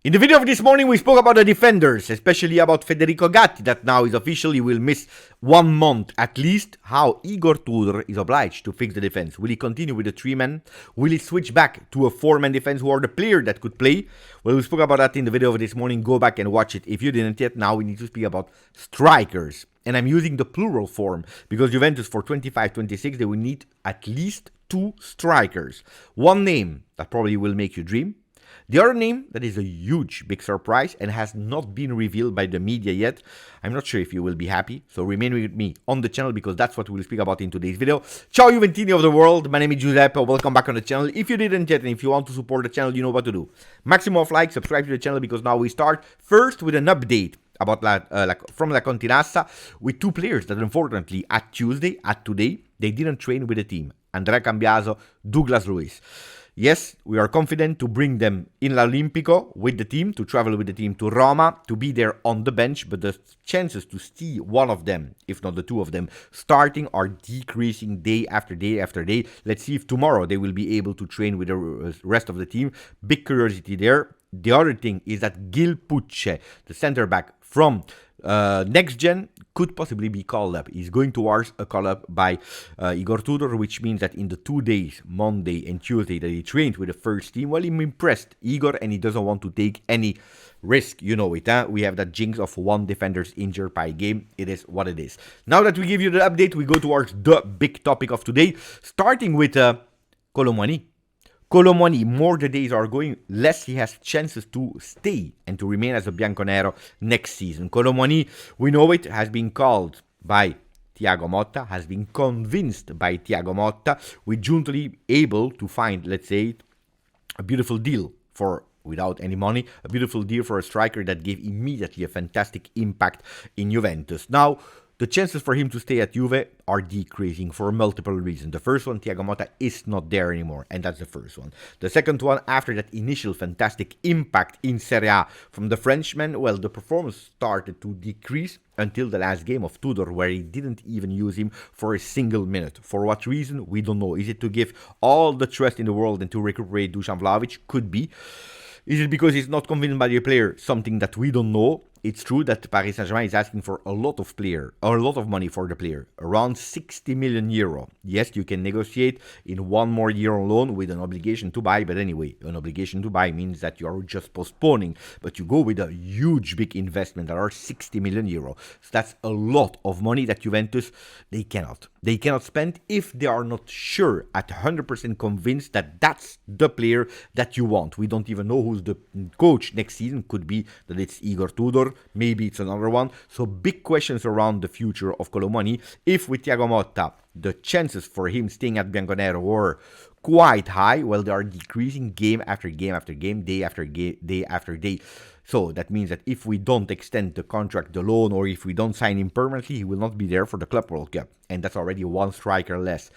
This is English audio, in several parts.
In the video of this morning, we spoke about the defenders, especially about Federico Gatti, that now is officially will miss 1 month at least. How Igor Tudor is obliged to fix the defense. Will he continue with the 3-man? Will he switch back to a 4-man defense? Who are the players that could play? Well, we spoke about that in the video of this morning. Go back and watch it if you didn't yet. Now we need to speak about strikers. And I'm using the plural form because Juventus for 25-26, they will need at least 2 strikers. One name that probably will make you dream. The other name that is a huge, big surprise and has not been revealed by the media yet. I'm not sure if you will be happy, so remain with me on the channel because that's what we'll speak about in today's video. Ciao Juventini of the world, my name is Giuseppe, welcome back on the channel. If you didn't yet and if you want to support the channel, you know what to do. Maximum of likes, subscribe to the channel because now we start first with an update about from La Continassa with 2 players that unfortunately at today, they didn't train with the team. Andrea Cambiaso, Douglas Luiz. Yes, we are confident to bring them in l'Olimpico with the team, to travel with the team to Roma, to be there on the bench, but the chances to see one of them, if not the 2 of them, starting are decreasing day after day after day. Let's see if tomorrow they will be able to train with the rest of the team. Big curiosity there. The other thing is that Gil Pucce, the center back from Next Gen, could possibly be called up. He's going towards a call up by Igor Tudor, which means that in the 2 days, Monday and Tuesday, that he trained with the first team, well, he impressed Igor and he doesn't want to take any risk. You know it, huh? We have that jinx of 1 defender's injured per game. It is what it is. Now that we give you the update, we go towards the big topic of today, starting with Kolo Muani. Kolo Muani, more the days are going, less he has chances to stay and to remain as a Bianconero next season. Kolo Muani, we know it, has been called by Thiago Motta, has been convinced by Thiago Motta, with Giuntoli able to find, let's say, a beautiful deal for without any money, a beautiful deal for a striker that gave immediately a fantastic impact in Juventus. Now, the chances for him to stay at Juve are decreasing for multiple reasons. The first one, Thiago Motta is not there anymore, and that's the first one. The second one, after that initial fantastic impact in Serie A from the Frenchman, well, the performance started to decrease until the last game of Tudor, where he didn't even use him for a single minute. For what reason? We don't know. Is it to give all the trust in the world and to recuperate Dusan Vlahovic? Could be. Is it because he's not convinced by the player? Something that we don't know. It's true that Paris Saint-Germain is asking for a lot of money for the player, around 60 million euro. Yes, you can negotiate in 1 more year on loan with an obligation to buy, but anyway, an obligation to buy means that you are just postponing, but you go with a huge, big investment that are 60 million euro. So that's a lot of money that Juventus, they cannot spend if they are not sure, at 100% convinced that that's the player that you want. We don't even know who's the coach next season. Could be that it's Igor Tudor, maybe it's another one. So big questions around the future of Kolo Muani. If with Thiago Motta, the chances for him staying at Bianconero were quite high, well, they are decreasing game after game after game, day after day after day. So that means that if we don't extend the contract, the loan, or if we don't sign him permanently, he will not be there for the Club World Cup. And that's already 1 striker less.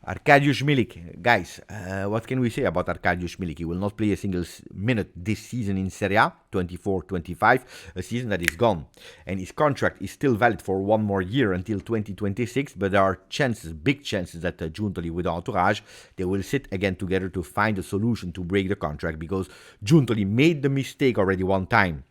Arkadiusz Milik, guys, what can we say about Arkadiusz Milik? He will not play a single minute this season in Serie A, 24-25, a season that is gone. And his contract is still valid for 1 more year until 2026, but there are chances, big chances that Giuntoli with Entourage, they will sit again together to find a solution to break the contract, because Giuntoli made the mistake already 1 time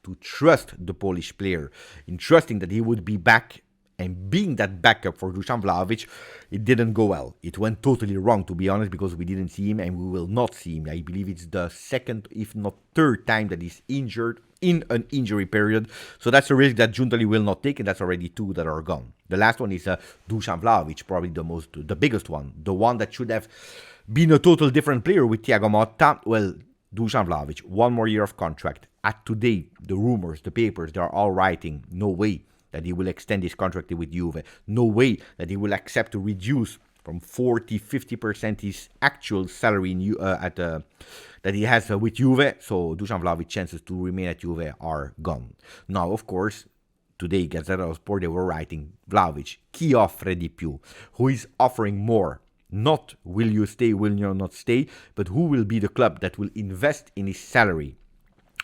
to trust the Polish player, in trusting that he would be back. And being that backup for Dusan Vlahovic, it didn't go well. It went totally wrong, to be honest, because we didn't see him and we will not see him. I believe it's the 2nd, if not 3rd time that he's injured in an injury period. So that's a risk that Giuntoli will not take, and that's already 2 that are gone. The last one is Dusan Vlahovic, probably the biggest one. The one that should have been a total different player with Thiago Motta. Well, Dusan Vlahovic, 1 more year of contract. At today, the rumors, the papers, they are all writing, no way that he will extend his contract with Juve. No way that he will accept to reduce from 40-50% his actual salary that he has with Juve. So Dusan Vlavic's chances to remain at Juve are gone. Now, of course, today Gazzetta dello Sport, they were writing Vlahovic, chi offre di più? Who is offering more? Not will you stay, will you not stay, but who will be the club that will invest in his salary?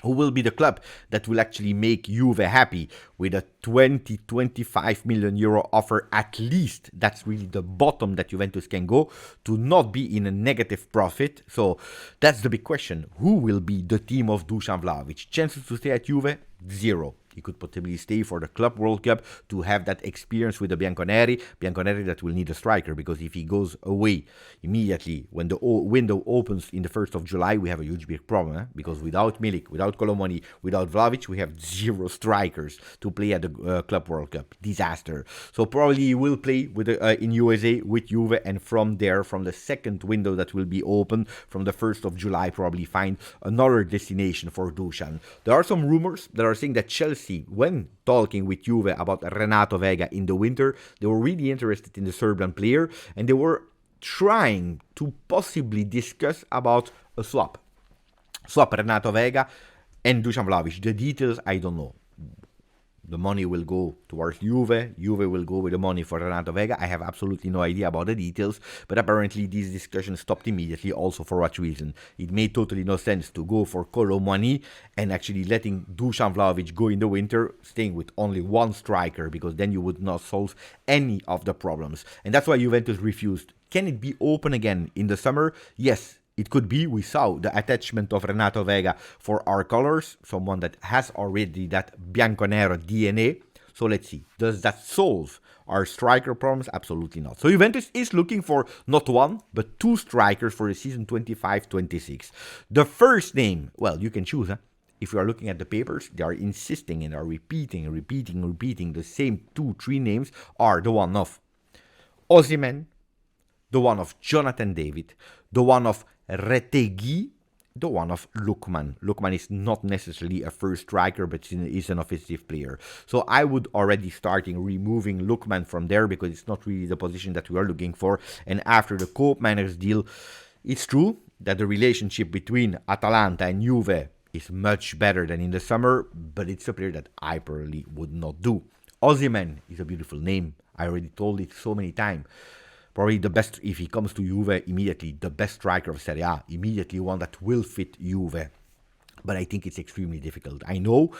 who will be the club that will actually make Juve happy with a 20-25 million euro offer at least. That's really the bottom that Juventus can go to not be in a negative profit. So that's the big question. Who will be the team of Dusan Vlahovic? Chances to stay at Juve? Zero. He could possibly stay for the Club World Cup to have that experience with the Bianconeri. Bianconeri that will need a striker, because if he goes away immediately when the window opens in the 1st of July, we have a huge big problem. Because without Milik, without Kolo Muani, without Vlahovic, we have zero strikers to play at the Club World Cup. Disaster. So probably he will play with in USA with Juve, and from there, from the second window that will be open from the 1st of July, probably find another destination for Dusan. There are some rumors that are saying that Chelsea, when talking with Juve about Renato Vega in the winter, they were really interested in the Serbian player, and they were trying to possibly discuss about a swap Renato Vega and Dusan Vlahovic. The details, I don't know. The money will go towards Juve. Juve will go with the money for Renato Vega. I have absolutely no idea about the details, but apparently these discussions stopped immediately. Also, for what reason? It made totally no sense to go for Kolo Muani and actually letting Dusan Vlahovic go in the winter, staying with only one striker, because then you would not solve any of the problems. And that's why Juventus refused. Can it be open again in the summer? Yes. It could be. We saw the attachment of Renato Vega for our colors, someone that has already that Bianconero DNA. So let's see. Does that solve our striker problems? Absolutely not. So Juventus is looking for not one, but two strikers for the season 25-26. The first name, well, you can choose. If you are looking at the papers, they are insisting and are repeating the same 2-3 names, are the one of Osimhen, the one of Jonathan David, the one of Retegui, the one of Lookman. Lookman is not necessarily a first striker, but is an offensive player. So I would already starting removing Lookman from there, because it's not really the position that we are looking for. And after the Koopmeiners deal, it's true that the relationship between Atalanta and Juve is much better than in the summer, but it's a player that I personally would not do. Osimhen is a beautiful name. I already told it so many times. Probably the best, if he comes to Juve, immediately the best striker of Serie A, immediately one that will fit Juve. But I think it's extremely difficult. I know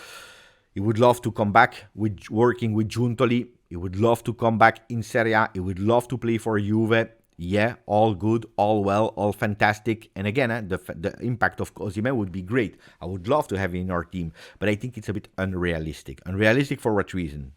he would love to come back with working with Giuntoli. He would love to come back in Serie A. He would love to play for Juve. Yeah, all good, all well, all fantastic. And again, the impact of Osimhen would be great. I would love to have him in our team. But I think it's a bit unrealistic. Unrealistic for what reason?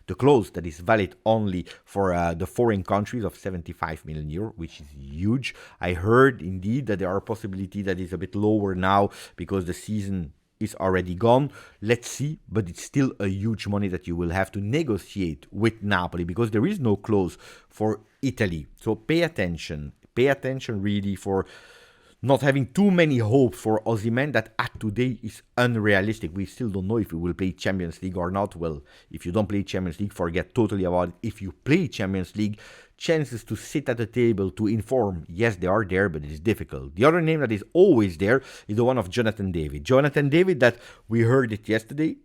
The clause that is valid only for the foreign countries of 75 million euro, which is huge. I heard indeed that there are possibilities that is a bit lower now because the season is already gone. Let's see, but it's still a huge money that you will have to negotiate with Napoli, because there is no clause for Italy. So pay attention really for not having too many hopes for Osimhen that at today is unrealistic. We still don't know if we will play Champions League or not. Well, if you don't play Champions League, forget totally about it. If you play Champions League, chances to sit at the table to inform, yes, they are there, but it is difficult. The other name that is always there is the one of Jonathan David. Jonathan David, that we heard it yesterday.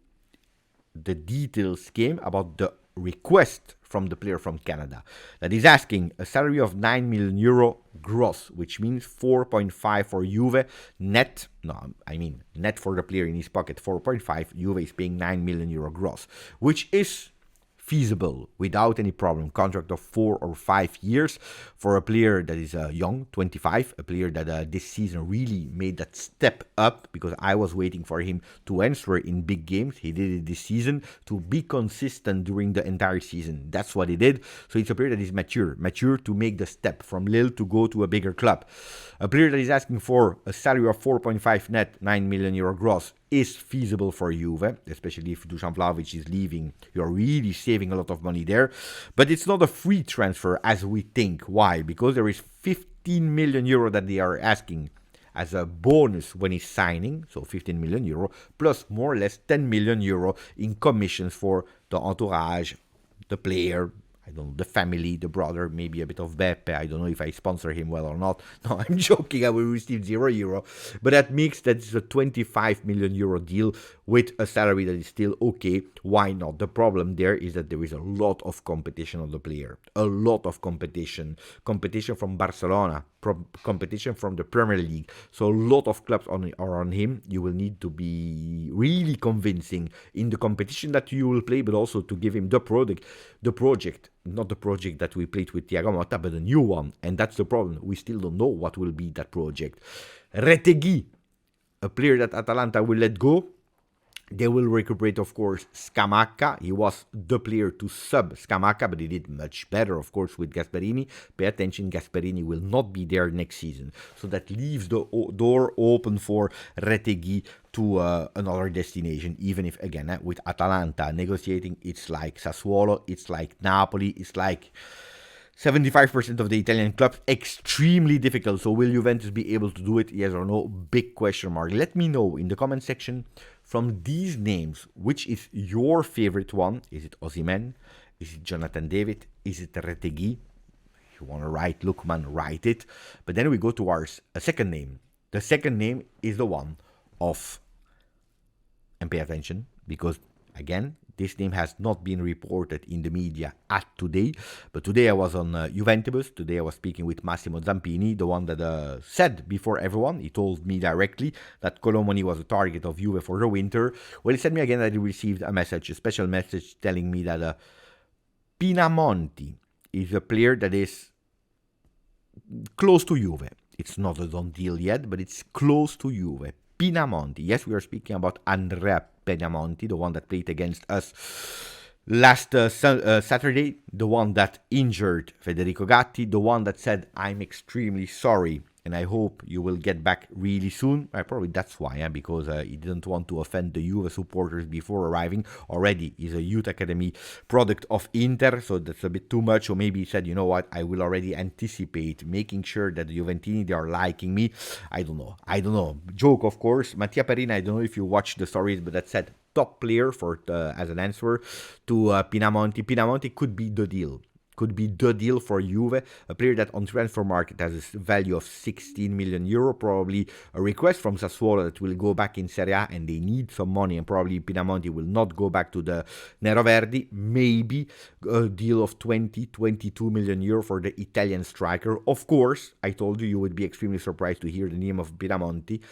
The details came about the request from the player from Canada that is asking a salary of 9 million euro gross, which means 4.5 for Juve net. No, I mean net for the player in his pocket, 4.5. Juve is paying 9 million euro gross, which is feasible without any problem. Contract of 4 or 5 years for a player that is young, 25, a player that this season really made that step up, because I was waiting for him to answer in big games. He did it this season, to be consistent during the entire season. That's what he did. So it's a player that is mature to make the step from Lille to go to a bigger club. A player that is asking for a salary of 4.5 net, 9 million euro gross, is feasible for Juve, especially if Dusan Vlahovic is leaving. You're really saving a lot of money there. But it's not a free transfer as we think. Why? Because there is 15 million euro that they are asking as a bonus when he's signing, so 15 million euro, plus more or less 10 million euro in commissions for the entourage, the player. I don't know, the family, the brother, maybe a bit of Beppe. I don't know if I sponsor him well or not. No, I'm joking. I will receive €0. But that makes that it's a €25 million deal with a salary that is still okay. Why not? The problem there is that there is a lot of competition on the player. A lot of competition. Competition from Barcelona. Competition from the Premier League. So a lot of clubs are on him. You will need to be really convincing in the competition that you will play, but also to give him the project, not the project that we played with Thiago Motta, but a new one. And that's the problem. We still don't know what will be that project. Retegui, a player that Atalanta will let go. They will recuperate, of course, Scamacca. He was the player to sub Scamacca, but he did much better, of course, with Gasperini. Pay attention, Gasperini will not be there next season. So that leaves the door open for Retegui to another destination, even if, again, with Atalanta negotiating, it's like Sassuolo, it's like Napoli, it's like 75% of the Italian clubs, extremely difficult. So will Juventus be able to do it? Yes or no? Big question mark. Let me know in the comment section from these names, which is your favorite one? Is it Osimhen? Is it Jonathan David? Is it Retegui? If you want to write Lookman, write it. But then we go to our second name. The second name is the one of, and pay attention, because again, this name has not been reported in the media at today, but today I was on Juventus. Today I was speaking with Massimo Zampini, the one that said before everyone, he told me directly that Kolo Muani was a target of Juve for the winter. Well, he said me again that he received a special message telling me that Pinamonti is a player that is close to Juve. It's not a done deal yet, but it's close to Juve. Pinamonti. Yes, we are speaking about Andrea Pinamonti, the one that played against us last Saturday, the one that injured Federico Gatti, the one that said, I'm extremely sorry and I hope you will get back really soon. Probably that's why, because he didn't want to offend the Juve supporters before arriving. Already he's a youth academy product of Inter, so that's a bit too much. Or maybe he said, you know what, I will already anticipate, making sure that the Juventini, they are liking me. I don't know. Joke, of course. Mattia Perina, I don't know if you watched the stories, but that said top player for as an answer to Pinamonti. Pinamonti could be the deal. For Juve, a player that on transfer market has a value of €16 million, probably a request from Sassuolo that will go back in Serie A and they need some money, and probably Pinamonti will not go back to the Neroverdi. Maybe a deal of €22 million for the Italian striker. Of course, I told you would be extremely surprised to hear the name of Pinamonti.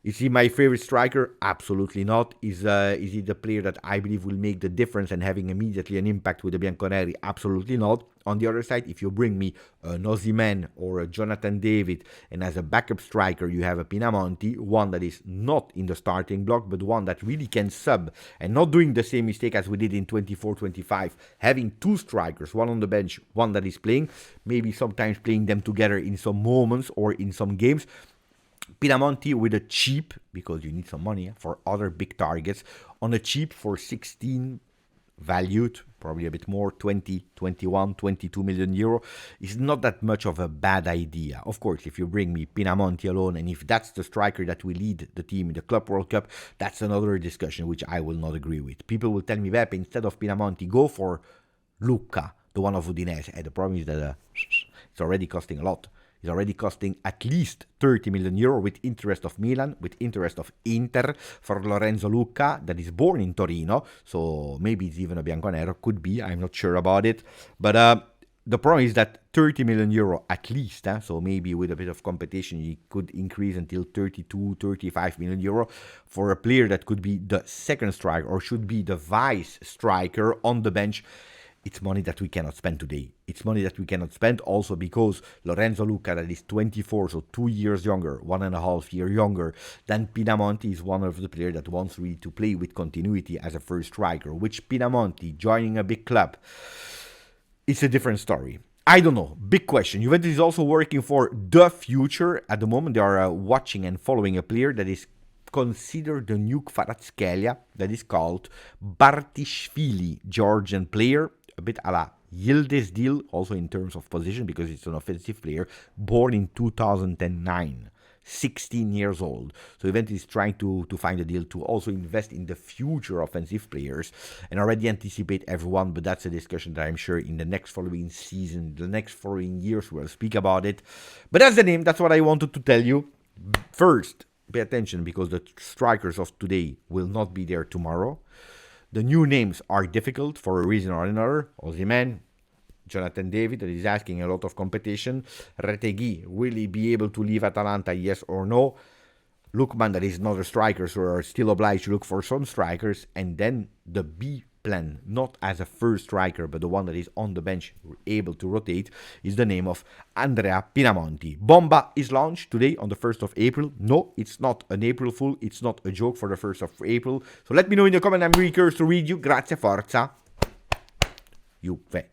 Is he my favorite striker? Absolutely not. Is he the player that I believe will make the difference and having immediately an impact with the Bianconeri? Absolutely not. On the other side, if you bring me an Osimhen or a Jonathan David, and as a backup striker you have a Pinamonti, one that is not in the starting block, but one that really can sub and not doing the same mistake as we did in 24-25, having two strikers, one on the bench, one that is playing, maybe sometimes playing them together in some moments or in some games. Pinamonti with a cheap, because you need some money for other big targets, on a cheap for 16 valued, probably a bit more, 20, 21, 22 million euro, is not that much of a bad idea. Of course, if you bring me Pinamonti alone, and if that's the striker that will lead the team in the Club World Cup, that's another discussion which I will not agree with. People will tell me, Beppe, instead of Pinamonti, go for Lucca, the one of Udinese. And the problem is that it's already costing a lot. It's already costing at least 30 million euro with interest of Milan, with interest of Inter for Lorenzo Lucca, that is born in Torino. So maybe it's even a Bianconero. Could be. I'm not sure about it. But the problem is that 30 million euro at least. So maybe with a bit of competition, you could increase until 32, 35 million euro for a player that could be the second striker or should be the vice striker on the bench. It's money that we cannot spend today. It's money that we cannot spend also because Lorenzo Lucca, that is 24, so 2 years younger, 1.5 years younger than Pinamonti, is one of the players that wants really to play with continuity as a first striker, which Pinamonti, joining a big club, it's a different story. I don't know. Big question. Juventus is also working for the future. At the moment, they are watching and following a player that is considered the new Kvaratskhelia, that is called Bartishvili, Georgian player, a bit a la Yildiz deal, also in terms of position, because it's an offensive player, born in 2009. 16 years old. So Juventus is trying to find a deal to also invest in the future offensive players and already anticipate everyone, but that's a discussion that I'm sure in the next following season, the next following years, we'll speak about it. But that's the name. That's what I wanted to tell you. First, pay attention because the strikers of today will not be there tomorrow. The new names are difficult for a reason or another. Osimhen, Jonathan David, that is asking a lot of competition. Retegui, will he be able to leave Atalanta, yes or no? Lookman, that is not a striker, so are still obliged to look for some strikers. And then the B plan, not as a first striker, but the one that is on the bench, able to rotate, is the name of Andrea Pinamonti. Bomba is launched today on the 1st of April. No, it's not an April Fool. It's not a joke for the 1st of April. So let me know in the comment. I'm really curious to read you. Grazie, forza, Juve.